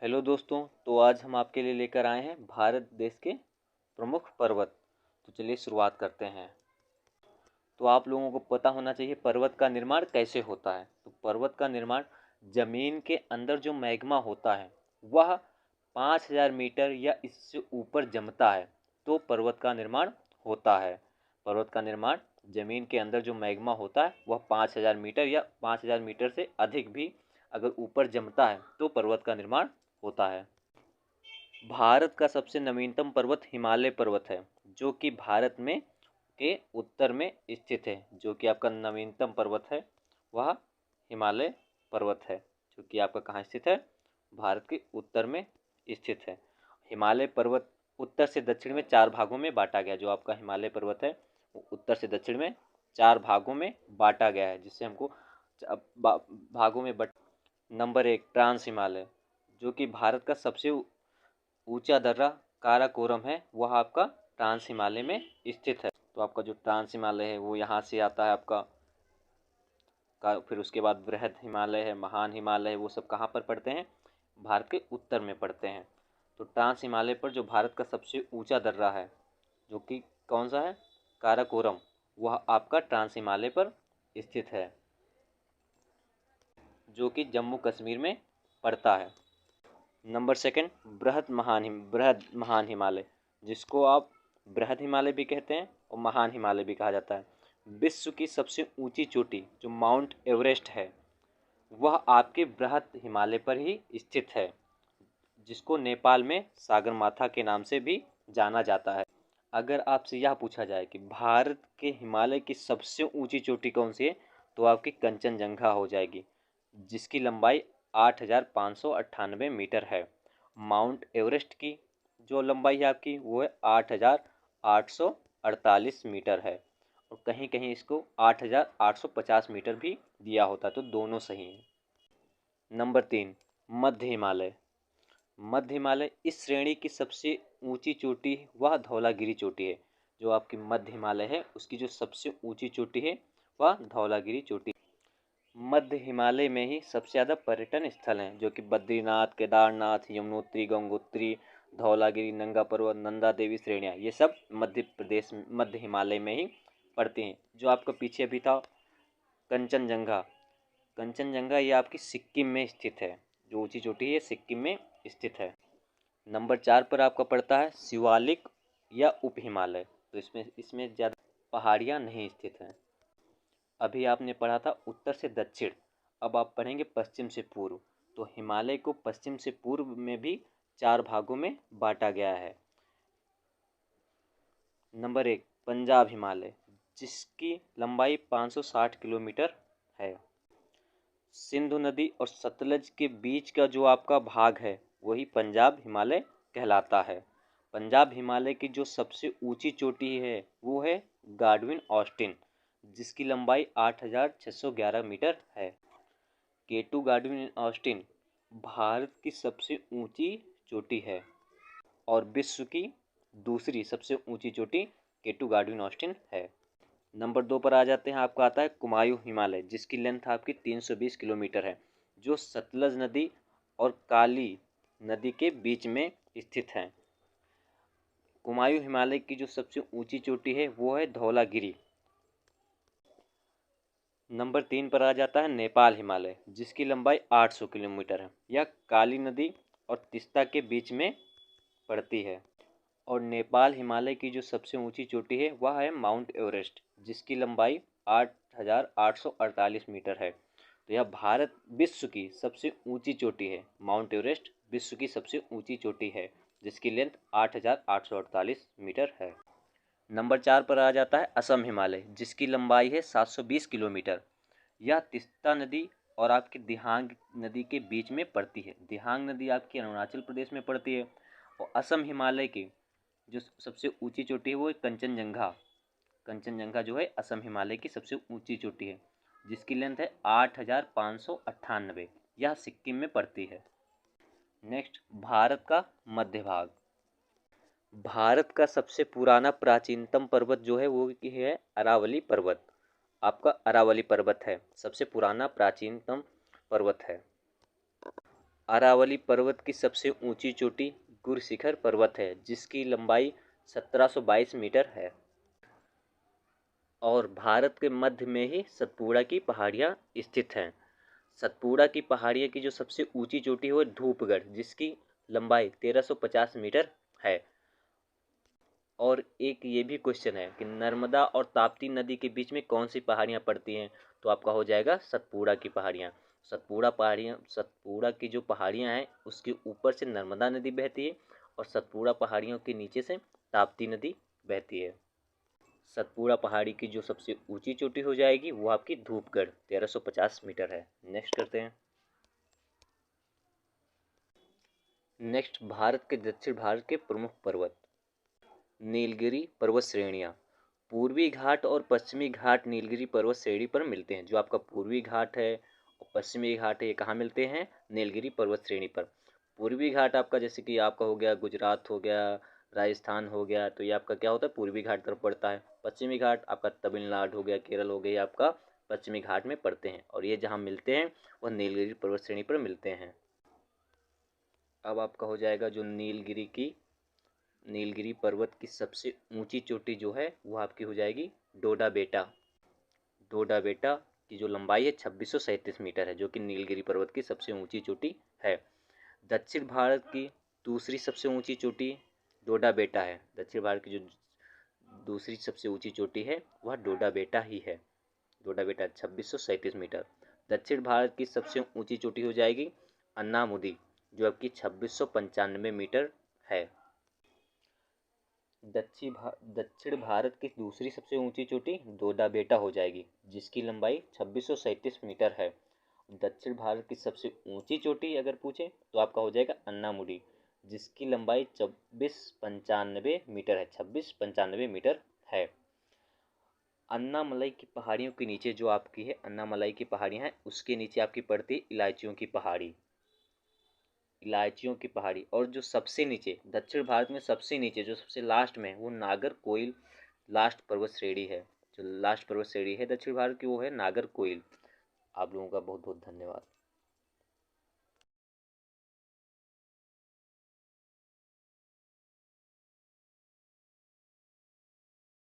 Hello दोस्तों। तो आज हम आपके लिए लेकर आए हैं भारत देश के प्रमुख पर्वत। तो चलिए शुरुआत करते हैं। तो आप लोगों को पता होना चाहिए पर्वत का निर्माण कैसे होता है। तो पर्वत का निर्माण जमीन के अंदर जो मैग्मा होता है वह 5000 मीटर या इससे ऊपर जमता है तो पर्वत का निर्माण होता है। पर्वत का निर्माण जमीन के अंदर जो मैग्मा होता है वह 5000 मीटर या 5000 मीटर से अधिक भी अगर ऊपर जमता है तो पर्वत का निर्माण होता है। भारत का सबसे नवीनतम पर्वत हिमालय पर्वत है जो कि भारत में के उत्तर में स्थित है। जो कि आपका नवीनतम पर्वत है वह हिमालय पर्वत है जो कि आपका कहाँ स्थित है, भारत के उत्तर में स्थित है। हिमालय पर्वत उत्तर से दक्षिण में 4 भागों में बांटा गया। जो आपका हिमालय पर्वत है वो उत्तर से दक्षिण में 4 भागों में बांटा गया है, जिससे हमको भागों में बट नंबर 1 ट्रांस हिमालय, जो कि भारत का सबसे ऊंचा दर्रा काराकोरम है वह आपका ट्रांस हिमालय में स्थित है। तो आपका जो ट्रांस हिमालय है वो यहाँ से आता है आपका फिर उसके बाद बृहद हिमालय है, महान हिमालय है, वो सब कहाँ पर पड़ते हैं, भारत के उत्तर में पड़ते हैं। तो ट्रांस हिमालय पर जो भारत का सबसे ऊंचा दर्रा है जो कि कौन सा है, काराकोरम, वह आपका ट्रांस हिमालय पर स्थित है जो कि जम्मू कश्मीर में पड़ता है। नंबर 2 बृहद महान हिमालय, जिसको आप बृहद हिमालय भी कहते हैं और महान हिमालय भी कहा जाता है। विश्व की सबसे ऊंची चोटी जो माउंट एवरेस्ट है वह आपके बृहद हिमालय पर ही स्थित है, जिसको नेपाल में सागरमाथा के नाम से भी जाना जाता है। अगर आपसे यह पूछा जाए कि भारत के हिमालय की सबसे ऊंची चोटी कौन सी है तो आपकी कंचनजंगा हो जाएगी, जिसकी लंबाई 8598 मीटर है। माउंट एवरेस्ट की जो लंबाई है आपकी वो है 8848 मीटर है, और कहीं कहीं इसको 8850 मीटर भी दिया होता है, तो दोनों सही हैं। नंबर 3 मध्य हिमालय। मध्य हिमालय इस श्रेणी की सबसे ऊंची चोटी वह धौलागिरी चोटी है। जो आपकी मध्य हिमालय है उसकी जो सबसे ऊंची चोटी है वह धौलागिरी चोटी। मध्य हिमालय में ही सबसे ज़्यादा पर्यटन स्थल हैं जो कि बद्रीनाथ, केदारनाथ, यमुनोत्री, गंगोत्री, धौलागिरी, नंगा पर्वत, नंदा देवी श्रेणियाँ, ये सब मध्य प्रदेश मध्य हिमालय में ही पड़ती हैं। जो आपका पीछे अभी था कंचनजंगा, कंचनजंगा ये आपकी सिक्किम में स्थित है। जो ऊंची चोटी है सिक्किम में स्थित है। नंबर 4 पर आपका पड़ता है शिवालिक या उप हिमालय। तो इसमें इसमें ज़्यादा पहाड़ियाँ नहीं स्थित हैं। अभी आपने पढ़ा था उत्तर से दक्षिण, अब आप पढ़ेंगे पश्चिम से पूर्व। तो हिमालय को पश्चिम से पूर्व में भी 4 भागों में बांटा गया है। नंबर 1 पंजाब हिमालय, जिसकी लंबाई 560 किलोमीटर है। सिंधु नदी और सतलज के बीच का जो आपका भाग है वही पंजाब हिमालय कहलाता है। पंजाब हिमालय की जो सबसे ऊंची चोटी है वो है गाडविन ऑस्टिन, जिसकी लंबाई 8611 मीटर है। केटू गाडविन ऑस्टिन भारत की सबसे ऊंची चोटी है और विश्व की दूसरी सबसे ऊंची चोटी केटू गाडविन ऑस्टिन है। नंबर 2 पर आ जाते हैं, आपका आता है कुमायूं हिमालय, जिसकी लेंथ आपकी 320 किलोमीटर है, जो सतलज नदी और काली नदी के बीच में स्थित है। कुमायूं हिमालय की जो सबसे ऊंची चोटी है वो है धौलागिरी। नंबर 3 पर आ जाता है नेपाल हिमालय, जिसकी लंबाई 800 किलोमीटर है। यह काली नदी और तीस्ता के बीच में पड़ती है। और नेपाल हिमालय की जो सबसे ऊंची चोटी है वह है माउंट एवरेस्ट, जिसकी लंबाई 8848 मीटर है। तो यह भारत विश्व की सबसे ऊंची चोटी है। माउंट एवरेस्ट विश्व की सबसे ऊंची चोटी है जिसकी लेंथ 8848 मीटर है। नंबर 4 पर आ जाता है असम हिमालय, जिसकी लंबाई है 720 किलोमीटर। यह तीस्ता नदी और आपकी दिहांग नदी के बीच में पड़ती है। दिहांग नदी आपकी अरुणाचल प्रदेश में पड़ती है। और असम हिमालय की जो सबसे ऊंची चोटी है वो है कंचनजंगा। कंचनजंगा जो है असम हिमालय की सबसे ऊंची चोटी है, जिसकी लेंथ है 8598। यह सिक्किम में पड़ती है। नेक्स्ट भारत का मध्य भाग। भारत का सबसे पुराना प्राचीनतम पर्वत जो है वो है अरावली पर्वत। आपका अरावली पर्वत है सबसे पुराना प्राचीनतम पर्वत है। अरावली पर्वत की सबसे ऊंची चोटी गुरशिखर पर्वत है, जिसकी लंबाई 1722 मीटर है। और भारत के मध्य में ही सतपुड़ा की पहाड़ियाँ स्थित हैं। सतपुड़ा की पहाड़ियों की जो सबसे ऊंची चोटी है वो धूपगढ़, जिसकी लंबाई 1350 मीटर है। और एक ये भी क्वेश्चन है कि नर्मदा और ताप्ती नदी के बीच में कौन सी पहाड़ियाँ पड़ती हैं, तो आपका हो जाएगा सतपुड़ा की पहाड़ियाँ। सतपुड़ा की जो पहाड़ियाँ हैं उसके ऊपर से नर्मदा नदी बहती है और सतपुड़ा पहाड़ियों के नीचे से ताप्ती नदी बहती है। सतपुड़ा पहाड़ी की जो सबसे ऊंची चोटी हो जाएगी वो आपकी धूपगढ़ 1350 मीटर है। नेक्स्ट करते हैं। नेक्स्ट, भारत के दक्षिण भारत के प्रमुख पर्वत। नीलगिरी पर्वत श्रेणियाँ। पूर्वी घाट और पश्चिमी घाट नीलगिरी पर्वत श्रेणी पर मिलते हैं। जो आपका पूर्वी घाट है और पश्चिमी घाट है, ये कहाँ मिलते हैं? नीलगिरी पर्वत श्रेणी पर। पूर्वी घाट आपका जैसे कि आपका हो गया गुजरात हो गया, राजस्थान हो गया, तो ये आपका क्या होता है? पूर्वी घाट तरफ पड़ता है। पश्चिमी घाट आपका तमिलनाडु हो गया, केरल हो गया, आपका पश्चिमी घाट में पड़ते हैं। और ये जहाँ मिलते हैं वह नीलगिरी पर्वत श्रेणी पर मिलते हैं। अब आपका हो जाएगा जो नीलगिरी पर्वत की सबसे ऊंची चोटी जो है वो आपकी हो जाएगी डोडा बेटा। डोडा बेटा की जो लंबाई है 2637 मीटर है, जो कि नीलगिरी पर्वत की सबसे ऊंची चोटी है। दक्षिण भारत की दूसरी सबसे ऊंची चोटी डोडा बेटा है। दक्षिण भारत की जो दूसरी सबसे ऊंची चोटी है वह डोडा बेटा ही है। डोडा बेटा 2637 मीटर। दक्षिण भारत की सबसे ऊंची चोटी हो जाएगी अन्नामुदी, जो आपकी 2695 मीटर है। दक्षिण भारत की दूसरी सबसे ऊंची चोटी डोडा बेटा हो जाएगी, जिसकी लंबाई 2637 मीटर है। दक्षिण भारत की सबसे ऊंची चोटी अगर पूछें तो आपका हो जाएगा अन्नामुडी, जिसकी लंबाई 2695 मीटर है। 2695 मीटर है। अन्नामलई की पहाड़ियों के नीचे जो आपकी है अन्नामलई की पहाड़ियाँ हैं, उसके नीचे आपकी पड़ती है इलायचियों की पहाड़ी। इलायचियों की पहाड़ी। और जो सबसे नीचे दक्षिण भारत में सबसे नीचे जो सबसे लास्ट में वो नागरकोइल लास्ट पर्वत श्रेणी है। जो लास्ट पर्वत श्रेणी है दक्षिण भारत की वो है नागरकोइल। आप लोगों का बहुत बहुत धन्यवाद।